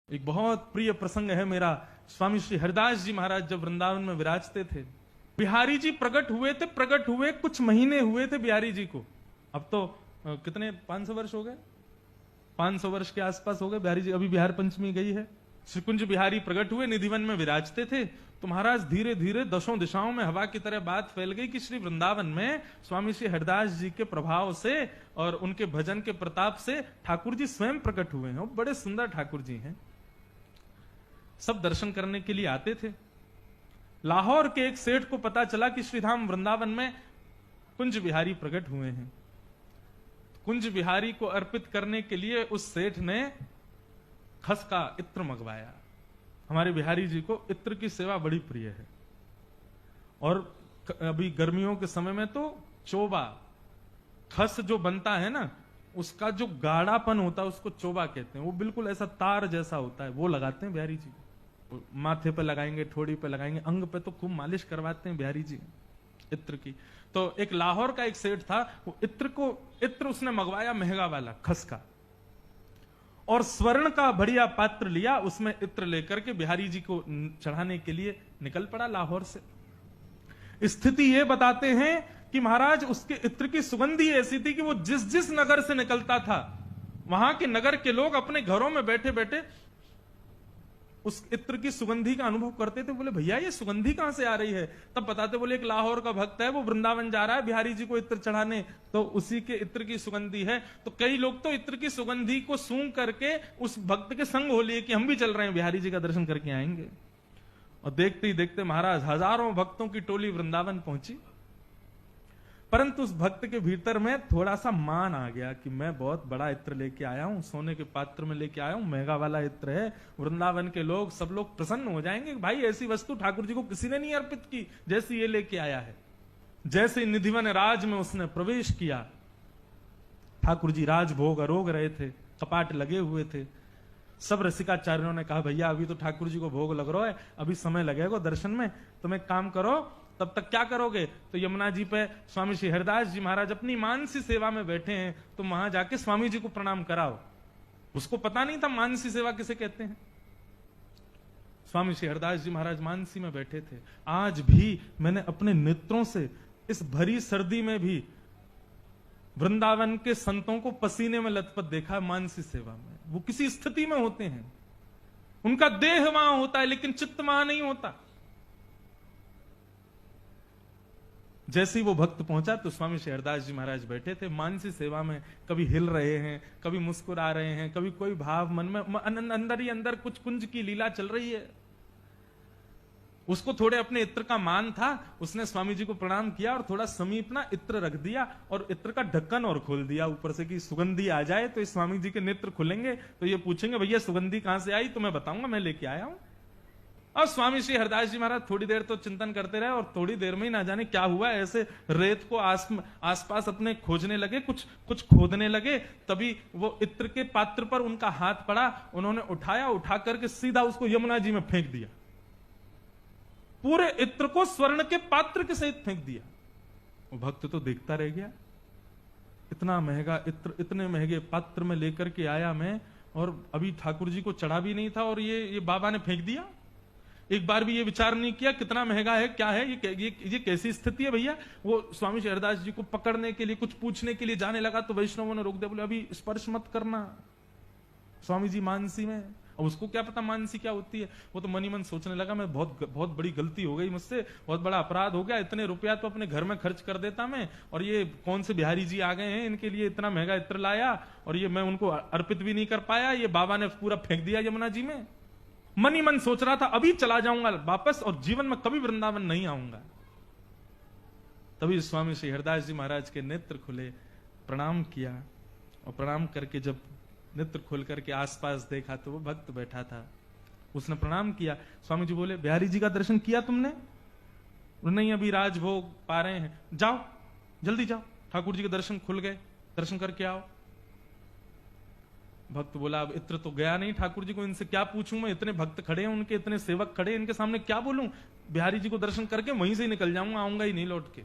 एक बहुत प्रिय प्रसंग है मेरा। स्वामी श्री हरिदास जी महाराज जब वृंदावन में विराजते थे, बिहारी जी प्रकट हुए कुछ महीने हुए थे बिहारी जी को। अब तो कितने 500 वर्ष हो गए, 500 वर्ष के आसपास हो गए बिहारी जी। अभी बिहार पंचमी गई है। श्री कुंज बिहारी प्रकट हुए, निधिवन में विराजते थे, तो महाराज धीरे धीरे दसों दिशाओं में हवा की तरह बात फैल गई कि श्री वृंदावन में स्वामी श्री हरिदास जी के प्रभाव से और उनके भजन के प्रताप से ठाकुर जी स्वयं प्रकट हुए हैं। बड़े सुंदर ठाकुर जी हैं। सब दर्शन करने के लिए आते थे। लाहौर के एक सेठ को पता चला कि श्रीधाम वृंदावन में कुंज बिहारी प्रकट हुए हैं। कुंज बिहारी को अर्पित करने के लिए उस सेठ ने खस का इत्र मंगवाया। हमारे बिहारी जी को इत्र की सेवा बड़ी प्रिय है। और अभी गर्मियों के समय में तो चोबा, खस जो बनता है ना, उसका जो गाढ़ापन होता है उसको चोबा कहते हैं। वो बिल्कुल ऐसा तार जैसा होता है, वो लगाते हैं बिहारी जी। माथे पे लगाएंगे, ठोड़ी पे लगाएंगे, अंग पे तो खूब मालिश करवाते हैं बिहारी जी इत्र की। तो एक लाहौर का एक सेठ था, वो इत्र उसने मंगवाया महंगा वाला खस का, और स्वर्ण का बढ़िया पात्र लिया, उसमें इत्र लेकर के बिहारी जी को चढ़ाने के लिए निकल पड़ा लाहौर से। स्थिति ये बताते हैं कि महाराज उसके इत्र की सुगंधी ऐसी थी कि वो जिस जिस नगर से निकलता था, वहां के नगर के लोग अपने घरों में बैठे बैठे उस इत्र की सुगंधी का अनुभव करते थे। बोले भैया ये सुगंधी कहां से आ रही है? तब बताते, बोले एक लाहौर का भक्त है, वो वृंदावन जा रहा है बिहारी जी को इत्र चढ़ाने, तो उसी के इत्र की सुगंधी है। तो कई लोग तो इत्र की सुगंधी को सूंघ करके उस भक्त के संग हो लिए कि हम भी चल रहे हैं, बिहारी जी का दर्शन करके आएंगे। और देखते ही देखते महाराज हजारों भक्तों की टोली वृंदावन पहुंची। परंतु उस भक्त के भीतर में थोड़ा सा मान आ गया कि मैं बहुत बड़ा इत्र लेके आया हूं, सोने के पात्र में लेके आया हूं, महंगा वाला इत्र है, वृंदावन के लोग सब लोग प्रसन्न हो जाएंगे। भाई ऐसी वस्तु ठाकुर जी को किसी ने नहीं अर्पित की जैसी ये लेके आया है। जैसे निधिवन राज में उसने प्रवेश किया, ठाकुर जी राजभोग अरोग रहे थे, कपाट लगे हुए थे। सब रसिकाचार्यों ने कहा भैया अभी तो ठाकुर जी को भोग लग रहा है, अभी समय लगेगा दर्शन में, तुम एक काम करो, तब तक क्या करोगे? तो यमुना जी पे स्वामी श्री हरिदास जी महाराज अपनी मानसी सेवा में बैठे हैं, तुम वहां जाके स्वामी जी को प्रणाम कराओ। उसको पता नहीं था मानसी सेवा किसे कहते हैं। स्वामी श्री हरिदास जी महाराज मानसी में बैठे थे। आज भी मैंने अपने नेत्रों से इस भरी सर्दी में भी वृंदावन के संतों को पसीने में लथपथ देखा मानसी सेवा में। वो किसी स्थिति में होते हैं, उनका देह वहां होता है लेकिन चित्त वहां नहीं होता। जैसे ही वो भक्त पहुंचा तो स्वामी श्री हरिदास जी महाराज बैठे थे मानसी सेवा में, कभी हिल रहे हैं, कभी मुस्कुरा रहे हैं, कभी कोई भाव मन में, अंदर ही अंदर कुछ कुंज की लीला चल रही है। उसको थोड़े अपने इत्र का मान था, उसने स्वामी जी को प्रणाम किया और थोड़ा समीप ना इत्र रख दिया और इत्र का ढक्कन और खोल दिया ऊपर से कि सुगंधी आ जाए तो इस स्वामी जी के नेत्र खुलेंगे तो ये पूछेंगे भैया सुगंधी कहां से आई, तो मैं बताऊंगा मैं लेके आया हूं। और स्वामी श्री हरिदास जी महाराज थोड़ी देर तो चिंतन करते रहे और थोड़ी देर में ही ना जाने क्या हुआ, ऐसे रेत को आसपास अपने खोजने लगे, कुछ खोदने लगे। तभी वो इत्र के पात्र पर उनका हाथ पड़ा, उन्होंने उठाया, उठा करके सीधा उसको यमुना जी में फेंक दिया। पूरे इत्र को स्वर्ण के पात्र के सहित फेंक दिया। वो भक्त तो देखता रह गया, इतना महंगा इत्र इतने महंगे पात्र में लेकर के आया मैं, और अभी ठाकुर जी को चढ़ा भी नहीं था और ये बाबा ने फेंक दिया। एक बार भी ये विचार नहीं किया कितना महंगा है, क्या है, ये कैसी स्थिति है भैया। वो स्वामी श्री हरिदास जी को पकड़ने के लिए, कुछ पूछने के लिए जाने लगा तो वैष्णवों ने रोक दिया, बोले अभी स्पर्श मत करना, स्वामी जी मानसी में। अब उसको क्या पता मानसी क्या होती है। वो तो मनी मन सोचने लगा मैं बहुत बड़ी गलती हो गई मुझसे, बहुत बड़ा अपराध हो गया, इतने रुपया तो अपने घर में खर्च कर देता मैं, और ये कौन से बिहारी जी आ गए हैं, इनके लिए इतना महंगा इत्र लाया और ये मैं उनको अर्पित भी नहीं कर पाया, ये बाबा ने पूरा फेंक दिया यमुना जी में। मन ही मन सोच रहा था अभी चला जाऊंगा वापस और जीवन में कभी वृंदावन नहीं आऊंगा। तभी स्वामी श्री हरिदास जी महाराज के नेत्र खुले, प्रणाम किया, और प्रणाम करके जब नेत्र खोल करके आसपास देखा तो वो भक्त बैठा था, उसने प्रणाम किया। स्वामी जी बोले बिहारी जी का दर्शन किया तुमने? नहीं अभी राजभोग पा रहे हैं, जाओ जल्दी जाओ, ठाकुर जी के दर्शन खुल गए, दर्शन करके आओ। भक्त बोला अब इत्र तो गया नहीं ठाकुर जी को, इनसे क्या पूछूं मैं, इतने भक्त खड़े हैं उनके, इतने सेवक खड़े हैं, इनके सामने क्या बोलूं, बिहारी जी को दर्शन करके वहीं से ही निकल जाऊंगा, आऊंगा ही नहीं लौट के।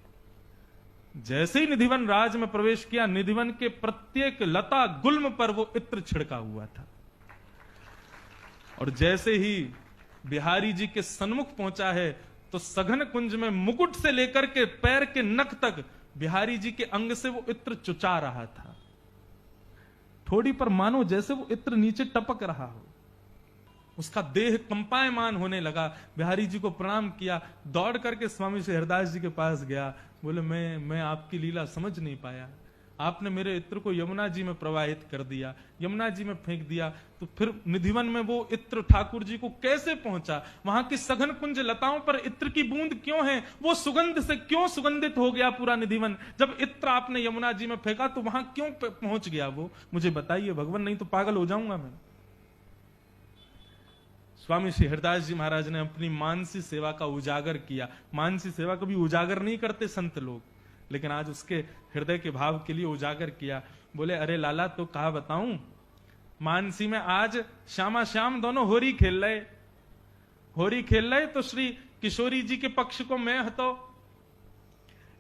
जैसे ही निधिवन राज में प्रवेश किया, निधिवन के प्रत्येक लता गुल्म पर वो इत्र छिड़का हुआ था। और जैसे ही बिहारी जी के सन्मुख पहुंचा है तो सघन कुंज में मुकुट से लेकर के पैर के नख तक बिहारी जी के अंग से वो इत्र चुचा रहा था। ठोड़ी पर मानो जैसे वो इत्र नीचे टपक रहा हो। उसका देह कंपायमान होने लगा। बिहारी जी को प्रणाम किया, दौड़ करके स्वामी श्री हरिदास जी के पास गया। बोले मैं आपकी लीला समझ नहीं पाया, आपने मेरे इत्र को यमुना जी में प्रवाहित कर दिया, यमुना जी में फेंक दिया, तो फिर निधिवन में वो इत्र ठाकुर जी को कैसे पहुंचा? वहां की सघन कुंज लताओं पर इत्र की बूंद क्यों है? वो सुगंध से क्यों सुगंधित हो गया पूरा निधिवन? जब इत्र आपने यमुना जी में फेंका तो वहां क्यों पहुंच गया वो? मुझे बताइए भगवान, नहीं तो पागल हो जाऊंगा मैं। स्वामी श्री हरिदास जी महाराज ने अपनी मानसी सेवा का उजागर किया। मानसी सेवा कभी उजागर नहीं करते संत लोग, लेकिन आज उसके हृदय के भाव के लिए उजागर किया। बोले अरे लाला, तो कहा बताऊं, मानसी में आज श्यामा श्याम दोनों होरी खेल रहे तो श्री किशोरी जी के पक्ष को मैं हतो।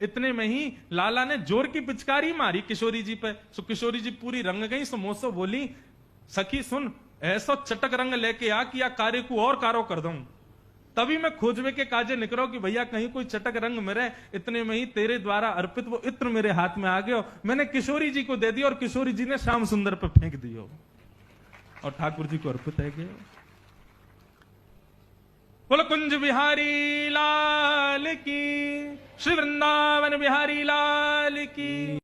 इतने में ही लाला ने जोर की पिचकारी मारी किशोरी जी पे। सो किशोरी जी पूरी रंग गई। सो मोसो बोली, सखी सुन, ऐसा चटक रंग लेके आ कि या कार्य को और कारो कर दूं। तभी मैं खोजवे के काजे निकलो कि भैया कहीं कोई चटक रंग मेरे। इतने में ही तेरे द्वारा अर्पित वो इत्र मेरे हाथ में आ गयो। मैंने किशोरी जी को दे दिया और किशोरी जी ने श्याम सुंदर पे फेंक दियो और ठाकुर जी को अर्पित है गयो। बोलो कुंज बिहारी लाल की, श्री वृंदावन बिहारी लाल की।